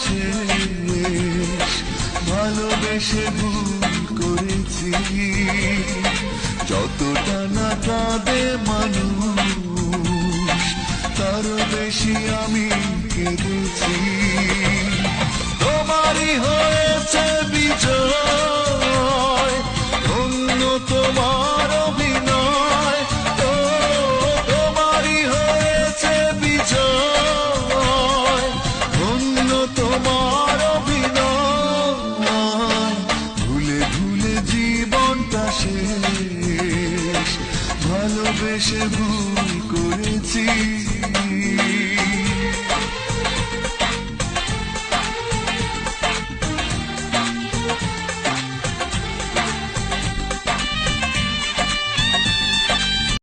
শেষ, ভালোবেসে ভুল করেছি। যতটা না কাঁদে মানুষ, তার বেশি আমি কেঁদেছি। তোমারই হয়েছে বিজয়, ধন্য তোমার অভিনয়। তোমারই হয়েছে বিজয়, ধন্য তোমার অভিনয়। ভুলে ভুলে জীবনটা শেষ, ভালোবেসে ভুল করেছি।